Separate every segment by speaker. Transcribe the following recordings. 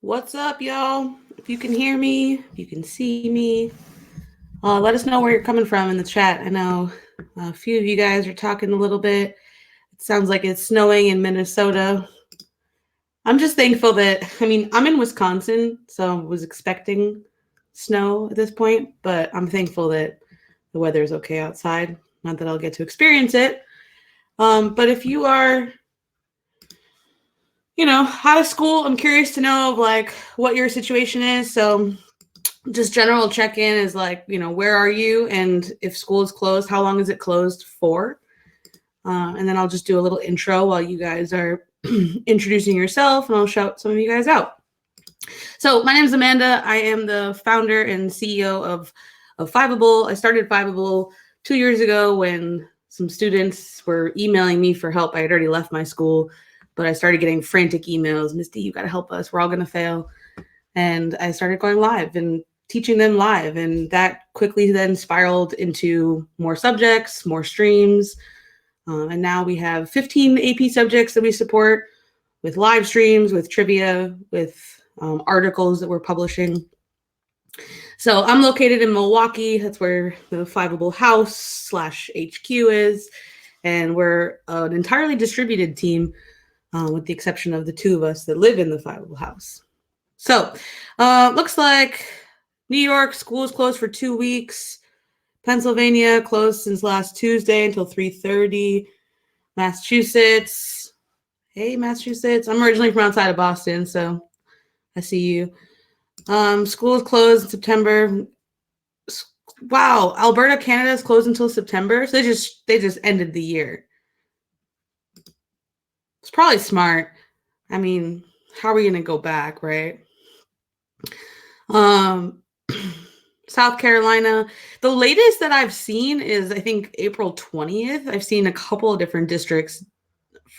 Speaker 1: What's up, y'all? If you can hear me, if you can see me, let us know where you're coming from in the chat. I know a few of you guys are talking a little bit. It sounds like it's snowing in Minnesota. I'm just thankful that, I'm in Wisconsin, so I was expecting snow at this point, but I'm thankful that the weather is okay outside. Not that I'll get to experience it. But if you are out of school, I'm curious to know of like what your situation is. So just general check-in is like, where are you? And if school is closed, how long is it closed for? And then I'll just do a little intro while you guys are introducing yourself, and I'll shout some of you guys out. So my name is Amanda. I am the founder and CEO of Fiveable. I started Fiveable 2 years ago when some students were emailing me for help. I had already left my school, but I started getting frantic emails. Misty, you got to help us. We're all going to fail. And I started going live and teaching them live. And that quickly then spiraled into more subjects, more streams. And now we have 15 AP subjects that we support with live streams, with trivia, with articles that we're publishing. So I'm located in Milwaukee. That's where the Fiveable House /HQ is. And we're an entirely distributed team, with the exception of the two of us that live in the Fiveable House. So looks like New York, school is closed for 2 weeks. Pennsylvania closed since last Tuesday until 3:30. Massachusetts. Hey, Massachusetts. I'm originally from outside of Boston, so I see you. School is closed in September. Wow, Alberta, Canada is closed until September. So they just ended the year. It's probably smart. I mean, how are we gonna go back, right? South Carolina, the latest that I've seen is I think April 20th. I've seen a couple of different districts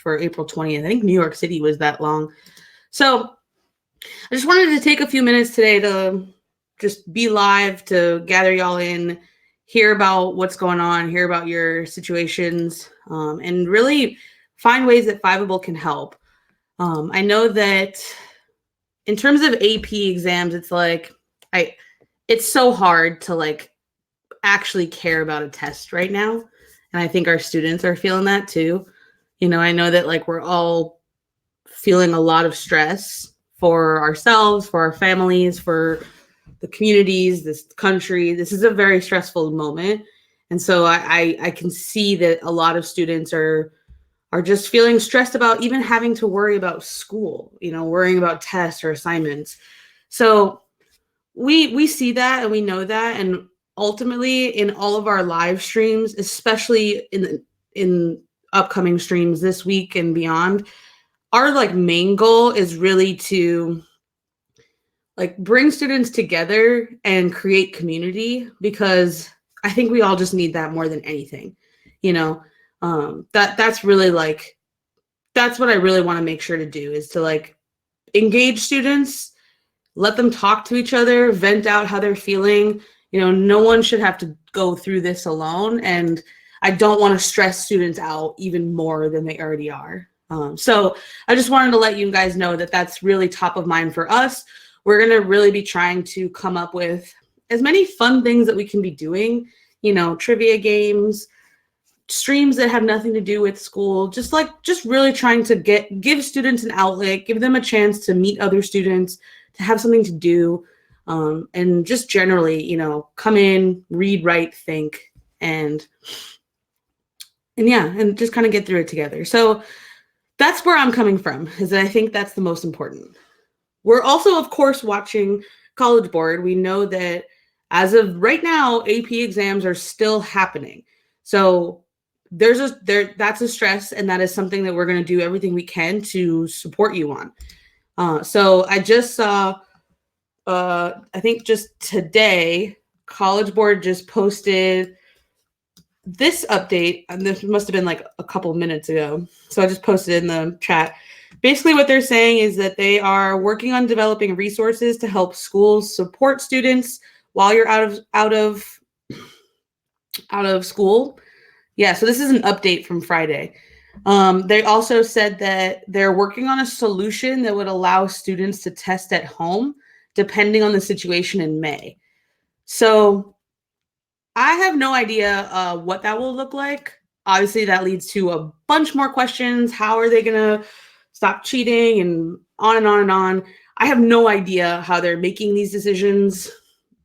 Speaker 1: for April 20th. I think New York City was that long. So I just wanted to take a few minutes today to just be live, to gather y'all in, hear about what's going on, hear about your situations, and really find ways that Fiveable can help. I know that in terms of AP exams, it's like it's so hard to like actually care about a test right now. And I think our students are feeling that too. I know that like we're all feeling a lot of stress for ourselves, for our families, for the communities, this country. This is a very stressful moment. And so I can see that a lot of students are just feeling stressed about even having to worry about school, worrying about tests or assignments. So we see that and we know that, and ultimately in all of our live streams, especially in upcoming streams this week and beyond, our like main goal is really to like bring students together and create community, because I think we all just need that more than anything. That's really like, that's what I really want to make sure to do, is to like engage students, let them talk to each other, vent out how they're feeling. No one should have to go through this alone. And I don't want to stress students out even more than they already are. So I just wanted to let you guys know that that's really top of mind for us. We're going to really be trying to come up with as many fun things that we can be doing, trivia games, streams that have nothing to do with school, just really trying to give students an outlet, give them a chance to meet other students, to have something to do, and just generally, come in, read, write, think, and just kind of get through it together. So that's where I'm coming from, is that I think that's the most important. We're also, of course, watching College Board. We know that as of right now, AP exams are still happening. So that's a stress, and that is something that we're going to do everything we can to support you on. So I just saw, I think just today, College Board just posted this update, and this must have been like a couple minutes ago. So I just posted in the chat. Basically what they're saying is that they are working on developing resources to help schools support students while you're out of school. Yeah, so this is an update from Friday. They also said that they're working on a solution that would allow students to test at home, depending on the situation in May. So I have no idea what that will look like. Obviously, that leads to a bunch more questions. How are they going to stop cheating and on and on and on? I have no idea how they're making these decisions.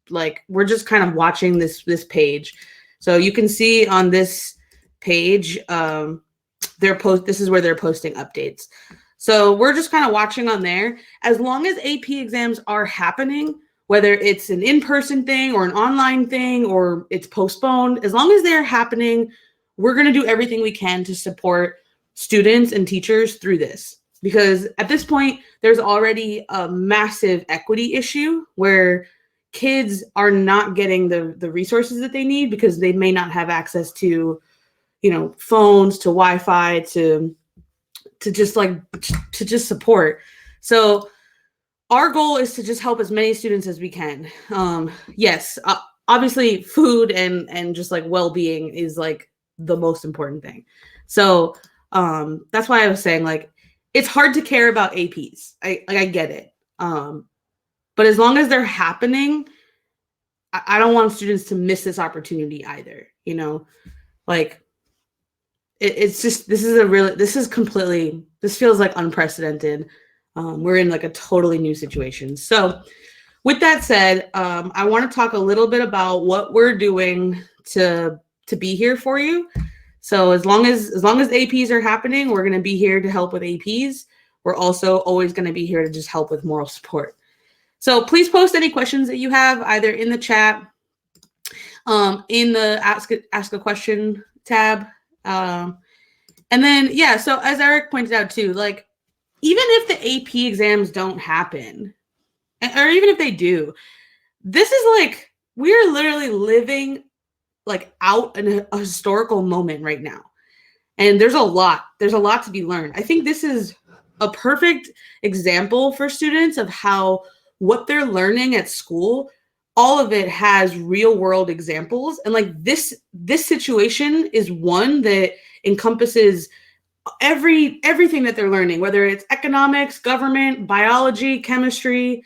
Speaker 1: Like, we're just kind of watching this page. So you can see on this page, this is where they're posting updates. So we're just kind of watching on there. As long as AP exams are happening, whether it's an in-person thing or an online thing or it's postponed, as long as they're happening, we're going to do everything we can to support students and teachers through this. Because at this point, there's already a massive equity issue where kids are not getting the resources that they need because they may not have access to, phones, to Wi-Fi, to just support. So our goal is to just help as many students as we can. Yes, obviously food and just like well-being is like the most important thing. So that's why I was saying, like, it's hard to care about APs. I get it. But as long as they're happening, I don't want students to miss this opportunity either. Like, it's just, this feels like unprecedented. We're in like a totally new situation. So with that said, I want to talk a little bit about what we're doing to be here for you. So as long as APs are happening, we're going to be here to help with APs. We're also always going to be here to just help with moral support. So please post any questions that you have either in the chat, in the ask a question tab. And then, yeah, so as Eric pointed out too, like, even if the AP exams don't happen, or even if they do, this is like, we're literally living like out in a historical moment right now. And there's a lot to be learned. I think this is a perfect example for students of how what they're learning at school, all of it has real world examples. And like this situation is one that encompasses everything that they're learning, whether it's economics, government, biology, chemistry,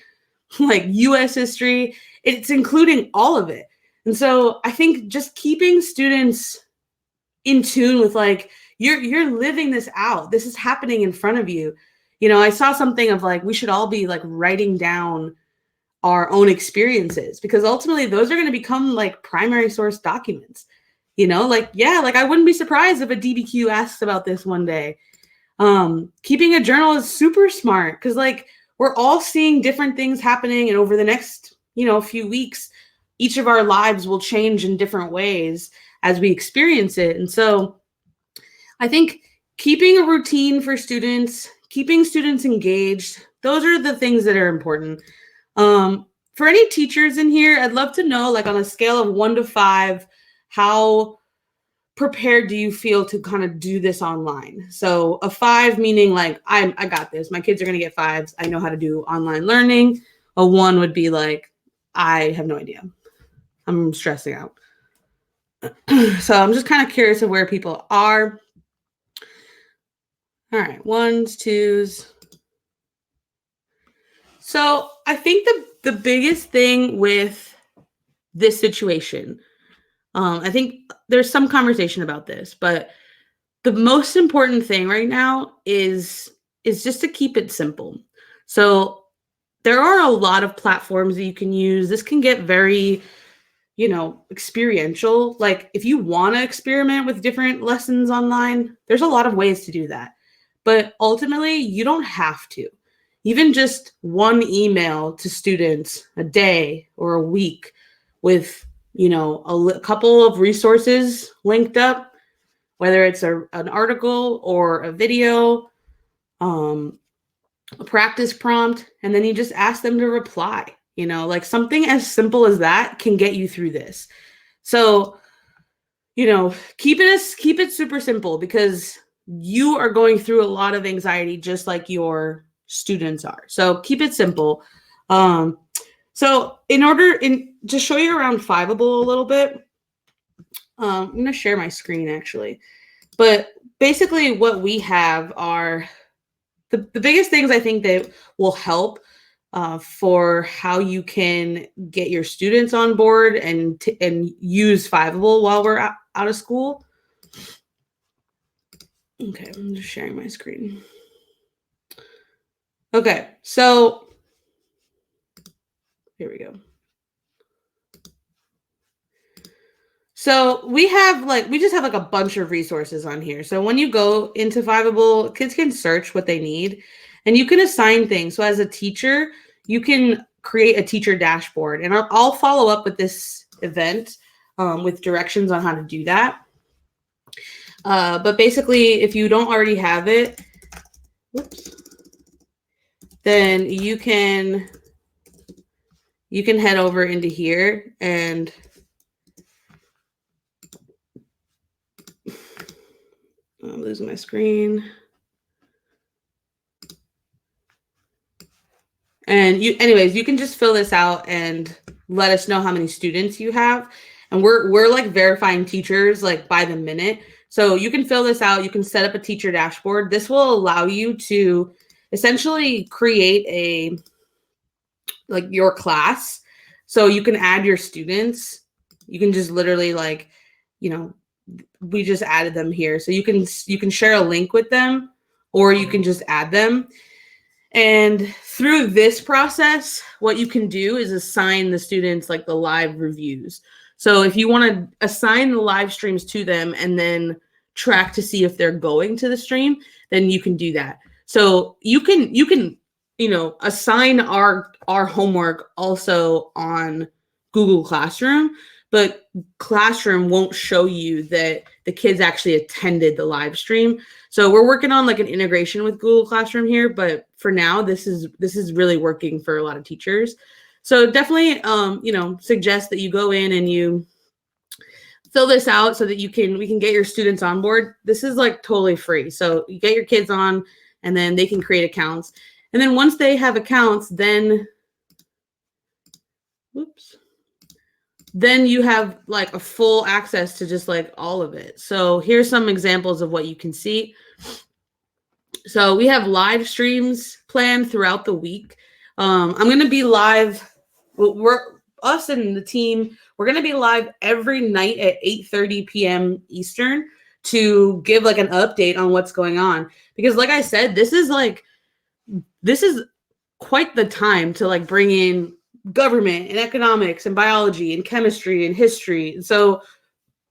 Speaker 1: like US history, it's including all of it. And so I think just keeping students in tune with, like, you're living this out. This is happening in front of you. I saw something of like, we should all be like writing down our own experiences, because ultimately those are going to become like primary source documents. Like, yeah, like I wouldn't be surprised if a DBQ asks about this one day. Keeping a journal is super smart because, like, we're all seeing different things happening, and over the next, few weeks, each of our lives will change in different ways as we experience it. And so I think keeping a routine for students, keeping students engaged, those are the things that are important. For any teachers in here, I'd love to know, like, on a scale of 1 to 5, how prepared do you feel to kind of do this online? So a 5 meaning like, I got this. My kids are going to get 5s. I know how to do online learning. A 1 would be like, I have no idea. I'm stressing out. So I'm just kind of curious of where people are. All right, 1s, 2s. So I think the biggest thing with this situation, I think there's some conversation about this, but the most important thing right now is just to keep it simple. So there are a lot of platforms that you can use. This can get very, experiential. Like, if you want to experiment with different lessons online, there's a lot of ways to do that. But ultimately, you don't have to. Even just one email to students a day or a week with, a couple of resources linked up, whether it's an article or a video, a practice prompt, and then you just ask them to reply. Like, something as simple as that can get you through this. So, keep it super simple, because you are going through a lot of anxiety just like your students are. So keep it simple. So to show you around Fiveable a little bit, I'm going to share my screen actually. But basically what we have are the biggest things I think that will help for how you can get your students on board and use Fiveable while we're out of school. Okay, I'm just sharing my screen. Okay, so here we go. So we just have like a bunch of resources on here. So when you go into Fiveable, kids can search what they need and you can assign things. So as a teacher, you can create a teacher dashboard, and I'll follow up with this event with directions on how to do that. But basically, if you don't already have it, then you can head over into here and I'm losing my screen. And anyways, you can just fill this out and let us know how many students you have. And we're like verifying teachers like by the minute. So you can fill this out. You can set up a teacher dashboard. This will allow you to essentially create your class. So you can add your students. You can just literally we just added them here. So you can share a link with them, or you can just add them. And through this process, what you can do is assign the students like the live reviews. So if you want to assign the live streams to them and then track to see if they're going to the stream, then you can do that. So you can assign our homework also on Google Classroom, but Classroom won't show you that the kids actually attended the live stream. So we're working on like an integration with Google Classroom here, but for now, this is really working for a lot of teachers. So definitely, suggest that you go in and you fill this out so that we can get your students on board. This is like totally free. So you get your kids on, and then they can create accounts. And then once they have accounts, then you have like a full access to just like all of it. So here's some examples of what you can see. So we have live streams planned throughout the week. I'm going to be live. Us and the team, we're going to be live every night at 8:30 p.m. Eastern to give like an update on what's going on. Because like I said, this is quite the time to like bring in government and economics and biology and chemistry and history. So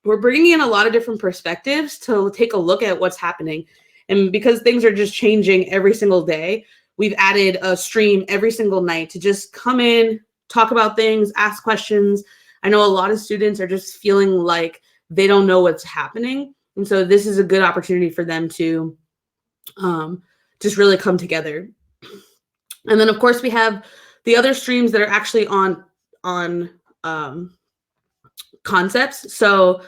Speaker 1: we're bringing in a lot of different perspectives to take a look at what's happening. And because things are just changing every single day, we've added a stream every single night to just come in, talk about things, ask questions. I know a lot of students are just feeling like they don't know what's happening. And so this is a good opportunity for them to just really come together. And then, of course, we have the other streams that are actually on concepts. So,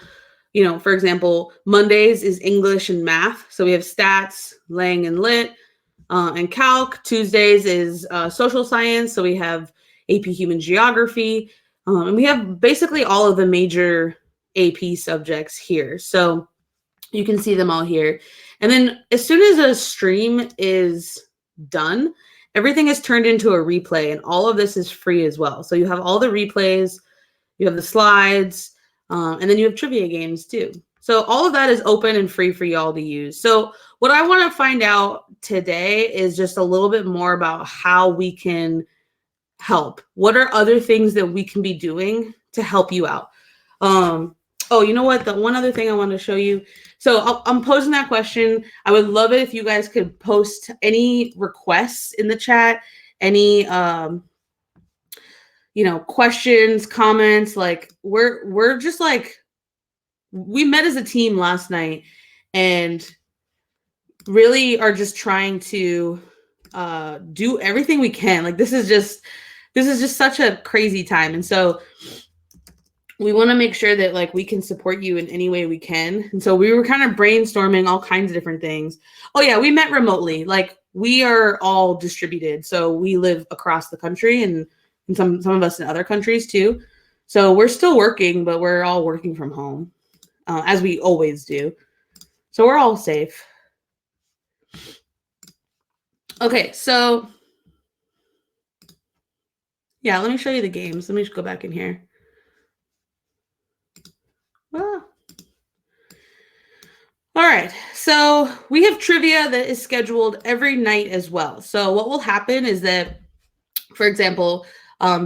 Speaker 1: for example, Mondays is English and math. So we have stats, lang and lit, and calc. Tuesdays is social science. So we have AP Human Geography. And we have basically all of the major AP subjects here. So you can see them all here. And then as soon as a stream is done, everything is turned into a replay, and all of this is free as well. So you have all the replays, you have the slides, and then you have trivia games too. So all of that is open and free for y'all to use. So what I want to find out today is just a little bit more about how we can help. What are other things that we can be doing to help you out? Oh, you know what? The one other thing I want to show you. So I'm posing that question. I would love it if you guys could post any requests in the chat, any questions, comments. Like we're just like, we met as a team last night and really are just trying to do everything we can. Like this is just such a crazy time. And so we want to make sure that like we can support you in any way we can. And so we were kind of brainstorming all kinds of different things. Oh yeah, we met remotely. Like we are all distributed. So we live across the country and some of us in other countries too. So we're still working, but we're all working from home, as we always do. So we're all safe. Okay, so yeah, let me show you the games. Let me just go back in here. Ah. All right, so we have trivia that is scheduled every night as well. So what will happen is that, for example,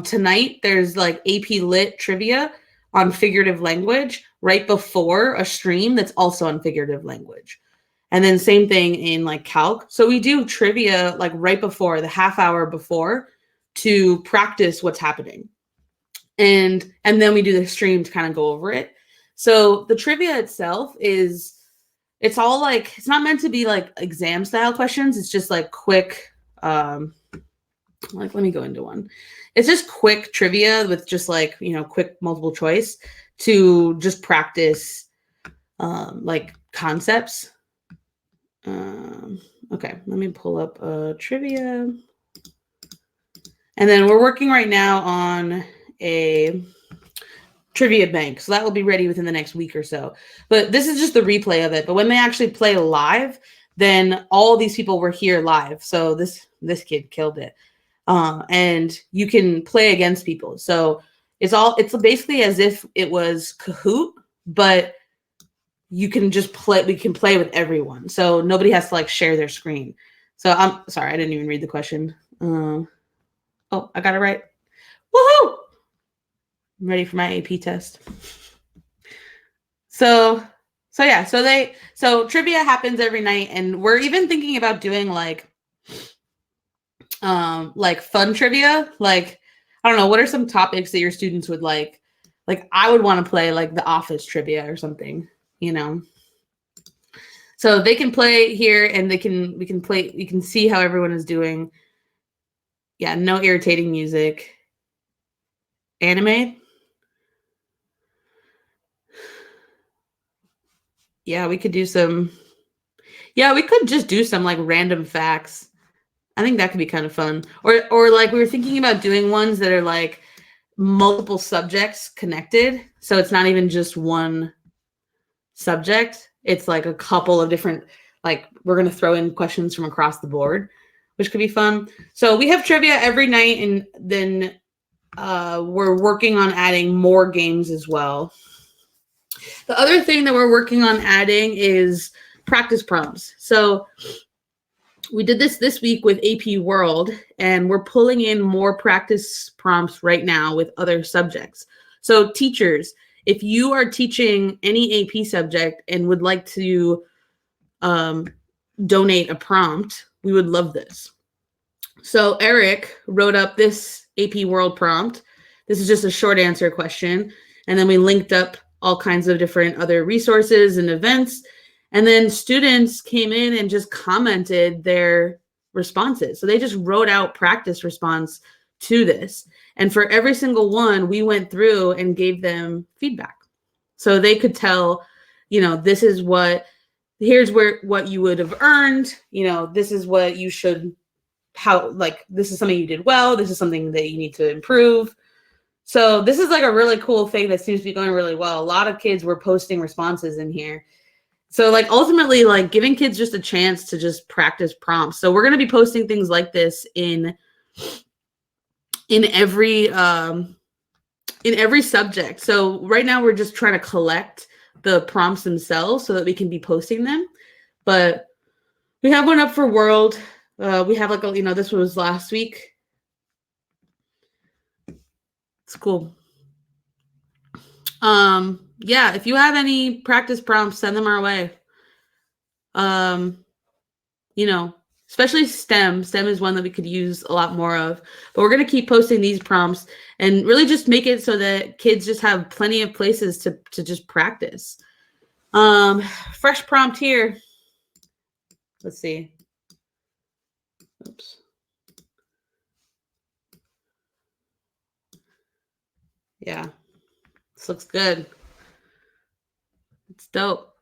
Speaker 1: tonight there's like AP Lit trivia on figurative language right before a stream that's also on figurative language. And then same thing in like calc. So we do trivia like right before, the half hour before, to practice what's happening. And then we do the stream to kind of go over it. So the trivia itself it's all like, it's not meant to be like exam style questions. It's just like quick, like, let me go into one. It's just quick trivia with just like, quick multiple choice to just practice like concepts. Okay, let me pull up trivia. And then we're working right now on a trivia bank. So that will be ready within the next week or so. But this is just the replay of it. But when they actually play live, then all these people were here live. So this kid killed it. And you can play against people. So it's basically as if it was Kahoot, but you can just play, we can play with everyone. So nobody has to like share their screen. So I'm sorry, I didn't even read the question. Oh, I got it right. Woohoo! I'm ready for my AP test. So trivia happens every night, and we're even thinking about doing like fun trivia. Like, I don't know, what are some topics that your students would like? Like, I would want to play like the office trivia or something, So they can play here, and we can see how everyone is doing. Yeah, no irritating music. Anime. Yeah, we could do some. Yeah, we could just do some like random facts. I think that could be kind of fun. Or like we were thinking about doing ones that are like multiple subjects connected. So it's not even just one subject. It's like a couple of different, like we're going to throw in questions from across the board, which could be fun. So we have trivia every night, and then we're working on adding more games as well. The other thing that we're working on adding is practice prompts. So we did this week with AP World, and we're pulling in more practice prompts right now with other subjects. So teachers, if you are teaching any AP subject and would like to donate a prompt, we would love this. So Eric wrote up this AP World prompt. This is just a short answer question. And then we linked up all kinds of different other resources and events. And then students came in and just commented their responses. So they just wrote out practice response to this. And for every single one, we went through and gave them feedback. So they could tell, this is here's what you would have earned. This is what you should, this is something you did well. This is something that you need to improve. So this is like a really cool thing that seems to be going really well. A lot of kids were posting responses in here. So like ultimately, like giving kids just a chance to just practice prompts. So we're going to be posting things like this in every subject. So right now we're just trying to collect the prompts themselves so that we can be posting them. But we have one up for World. We have like this was last week. It's cool. Yeah, if you have any practice prompts, send them our way. Especially STEM. STEM is one that we could use a lot more of. But we're going to keep posting these prompts and really just make it so that kids just have plenty of places to just practice. Fresh prompt here. Let's see. Oops. Yeah, this looks good. It's dope.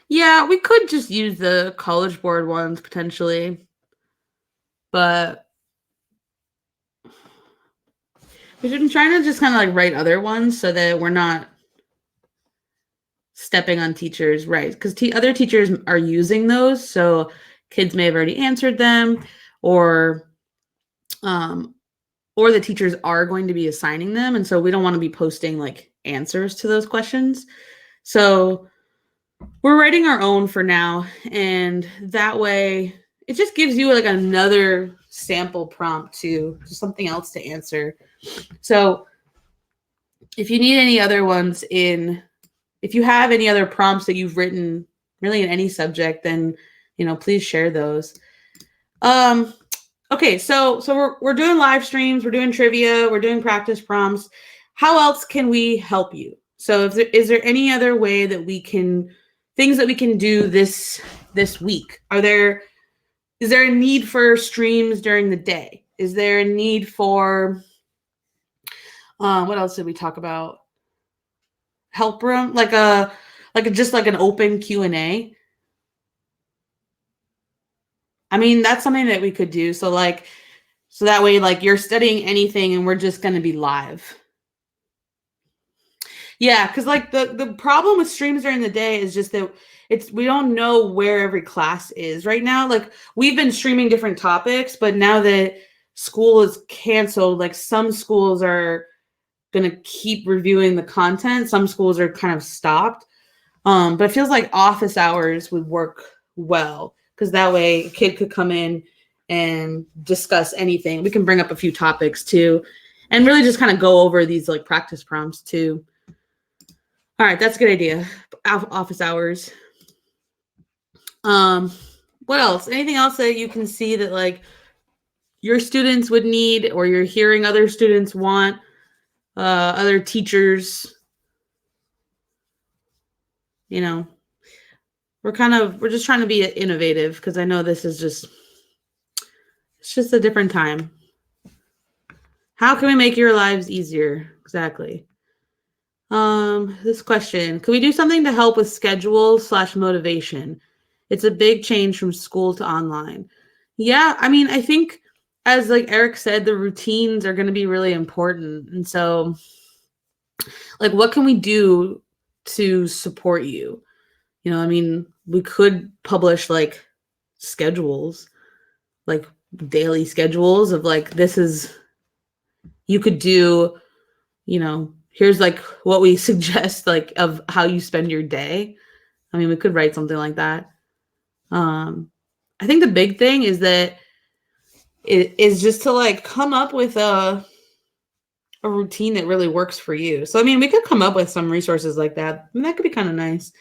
Speaker 1: Yeah, we could just use the College Board ones potentially, but We've been trying to just kind of like write other ones so that we're not stepping on teachers, right? Because other teachers are using those, so kids may have already answered them, or the teachers are going to be assigning them, and so we don't want to be posting like answers to those questions. So we're writing our own for now, and that way it just gives you like another sample prompt to something else to answer. So if you need any other ones if you have any other prompts that you've written really in any subject, then, please share those. Okay, so we're doing live streams, we're doing trivia, we're doing practice prompts. How else can we help you? So is there any other way that things that we can do this week? Is there a need for streams during the day? Is there a need for what else did we talk about? Help room, just like an open Q&A. I mean, that's something that we could do. So that way, like, you're studying anything and we're just going to be live. Yeah, because like the problem with streams during the day is just that we don't know where every class is right now. Like, we've been streaming different topics, but now that school is canceled, like, some schools are going to keep reviewing the content. Some schools are kind of stopped. But it feels like office hours would work well, because that way a kid could come in and discuss anything. We can bring up a few topics too, and really just kind of go over these like practice prompts too. All right, that's a good idea. Office hours. What else? Anything else that you can see that like your students would need, or you're hearing other students want, other teachers? We're just trying to be innovative, because I know this is it's just a different time. How can we make your lives easier? Exactly. This question, can we do something to help with schedule/motivation? It's a big change from school to online. Yeah, I mean, I think, as like Eric said, the routines are going to be really important. And so, like, what can we do to support you? I mean, we could publish like schedules, like daily schedules of like, you could do, here's like what we suggest, like, of how you spend your day. I mean, we could write something like that. I think the big thing is that it is just to like come up with a routine that really works for you. So, I mean, we could come up with some resources like that. I mean, that could be kind of nice.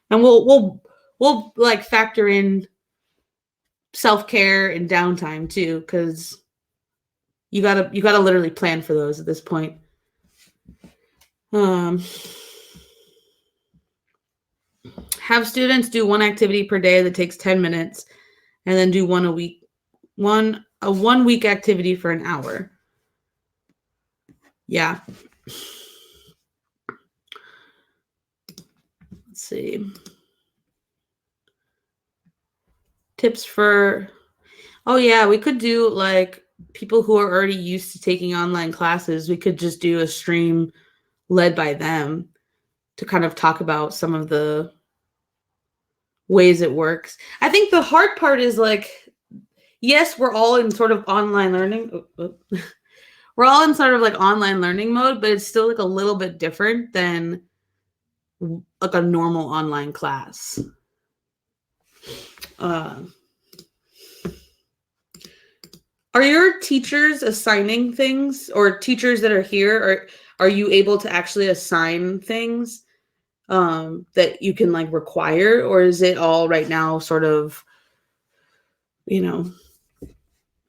Speaker 1: And we'll like factor in self-care and downtime too, because you gotta literally plan for those at this point. Have students do one activity per day that takes 10 minutes, and then do one a week, a 1 week activity for an hour. Yeah. Let's see. Tips for, oh yeah, we could do like people who are already used to taking online classes. We could just do a stream led by them to kind of talk about some of the ways it works. I think the hard part is like, yes, we're all in sort of online learning. We're all in sort of like online learning mode, but it's still like a little bit different than like a normal online class. Are your teachers assigning things, or teachers that are here, or are you able to actually assign things that you can like require, or is it all right now sort of,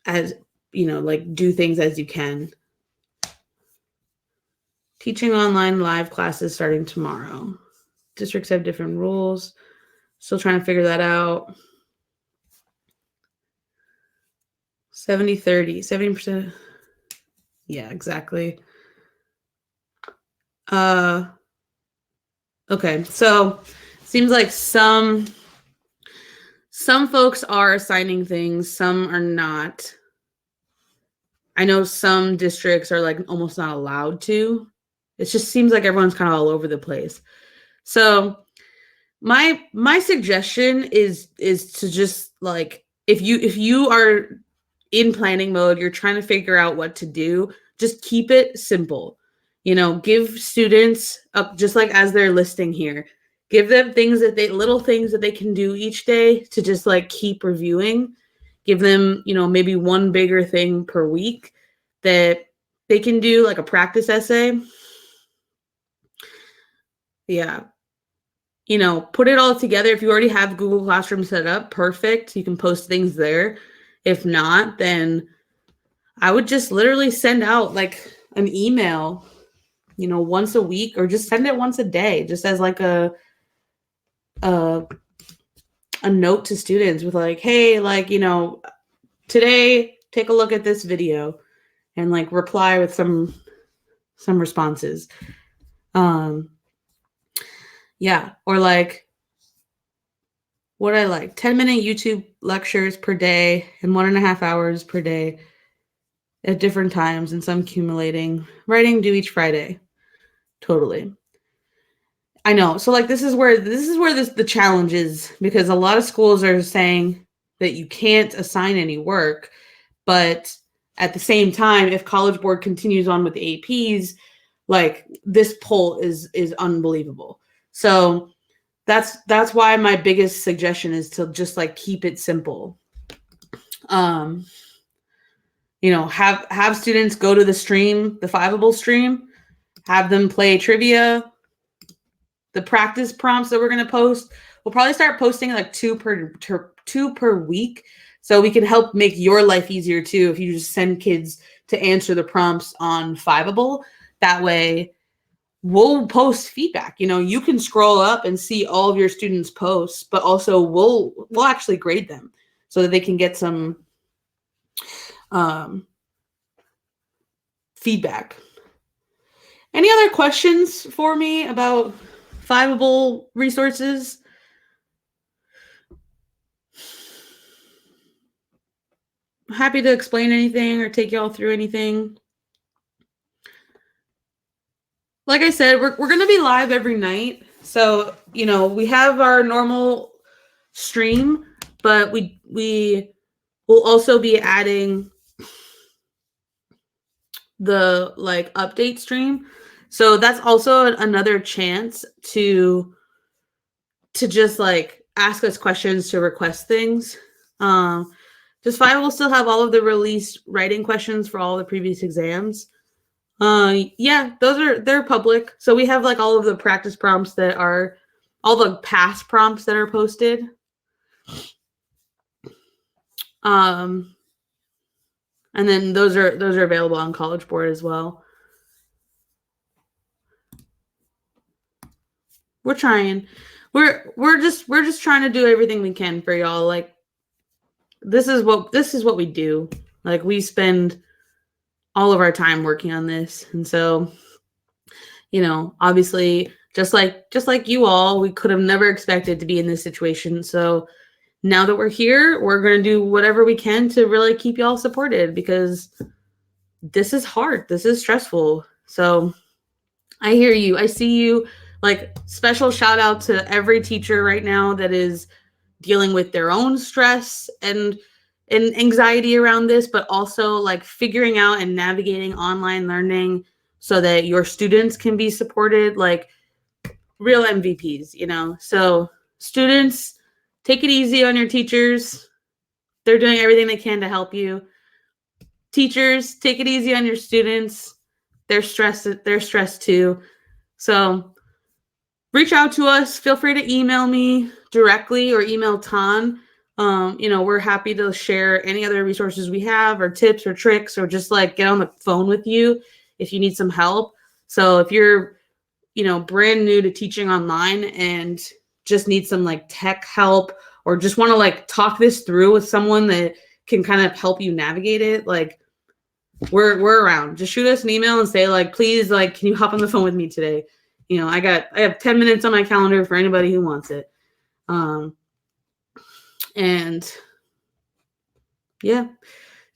Speaker 1: as, like, do things as you can? Teaching online live classes starting tomorrow. Districts have different rules. Still trying to figure that out. 70-30, 70%. Yeah, exactly. Okay, so seems like some folks are assigning things, some are not. I know some districts are like almost not allowed to. It just seems like everyone's kind of all over the place. So my suggestion is to just like if you are in planning mode, you're trying to figure out what to do, just keep it simple. Give students up just like as they're listing here. Give them little things that they can do each day to just like keep reviewing. Give them, maybe one bigger thing per week that they can do, like a practice essay. Yeah. Put it all together. If you already have Google Classroom set up, perfect. You can post things there. If not, then I would just literally send out like an email, once a week, or just send it once a day, just as like a note to students with like, hey, like, today take a look at this video and like reply with some responses. Yeah, or like what I like 10-minute YouTube lectures per day and 1.5 hours per day at different times, and some accumulating. Writing due each Friday. Totally. I know. So like this is where the challenge is, because a lot of schools are saying that you can't assign any work, but at the same time, if College Board continues on with the APs, like this poll is unbelievable. So that's why my biggest suggestion is to just like keep it simple. Have students go to the stream, the Fiveable stream, have them play trivia. The practice prompts that we're going to post, we'll probably start posting like two per week, so we can help make your life easier too. If you just send kids to answer the prompts on Fiveable, that way we'll post feedback. You can scroll up and see all of your students' posts, but also we'll actually grade them so that they can get some feedback. Any other questions for me about Fiveable resources? Happy to explain anything or take y'all through anything. Like I said, we're going to be live every night. So, we have our normal stream, but we will also be adding the like update stream. So that's also another chance to just like ask us questions, to request things. Just Five will still have all of the released writing questions for all the previous exams. Yeah, they're public. So we have like all of the practice prompts that are all the past prompts that are posted. And then those are available on College Board as well. We're trying. We're just trying to do everything we can for y'all. Like this is what we do. Like we spend all of our time working on this. And so, obviously just like you all, we could have never expected to be in this situation. So now that we're here, we're going to do whatever we can to really keep y'all supported, because this is hard. This is stressful. So I hear you. I see you. Like special shout out to every teacher right now that is dealing with their own stress and anxiety around this, but also like figuring out and navigating online learning so that your students can be supported, like real MVPs, So students, take it easy on your teachers. They're doing everything they can to help you. Teachers, take it easy on your students. They're stressed too. So reach out to us. Feel free to email me directly or email Tan. We're happy to share any other resources we have, or tips or tricks, or just like get on the phone with you if you need some help. So if you're, brand new to teaching online and just need some like tech help, or just want to like talk this through with someone that can kind of help you navigate it, like we're around. Just shoot us an email and say like, please, like, can you hop on the phone with me today? I have 10 minutes on my calendar for anybody who wants it. And yeah,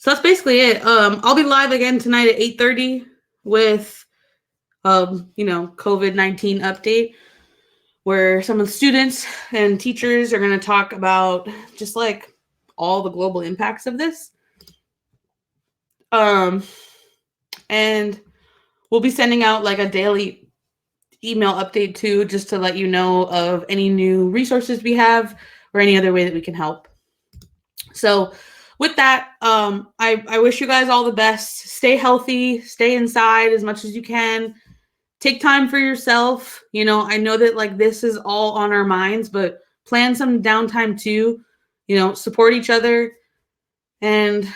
Speaker 2: So that's basically it. I'll be live again tonight at 8:30 with COVID-19 update, where some of the students and teachers are going to talk about just like all the global impacts of this. And we'll be sending out like a daily email update too, just to let you know of any new resources we have or any other way that we can help. So with that, I wish you guys all the best. Stay healthy, stay inside as much as you can. Take time for yourself. I know that like this is all on our minds, but plan some downtime too. Support each other. And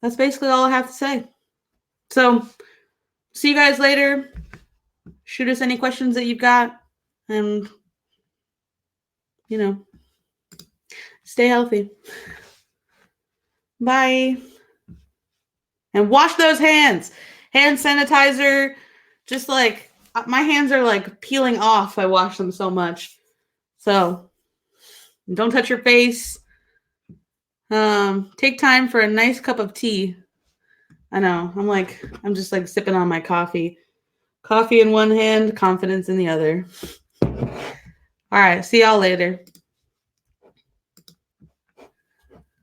Speaker 2: that's basically all I have to say. So see you guys later. Shoot us any questions that you've got. And, stay healthy. Bye. And wash those hands. Hand sanitizer. Just like my hands are like peeling off. I wash them so much. So don't touch your face. Take time for a nice cup of tea. I know. I'm just like sipping on my coffee. Coffee in one hand, confidence in the other. All right. See y'all later.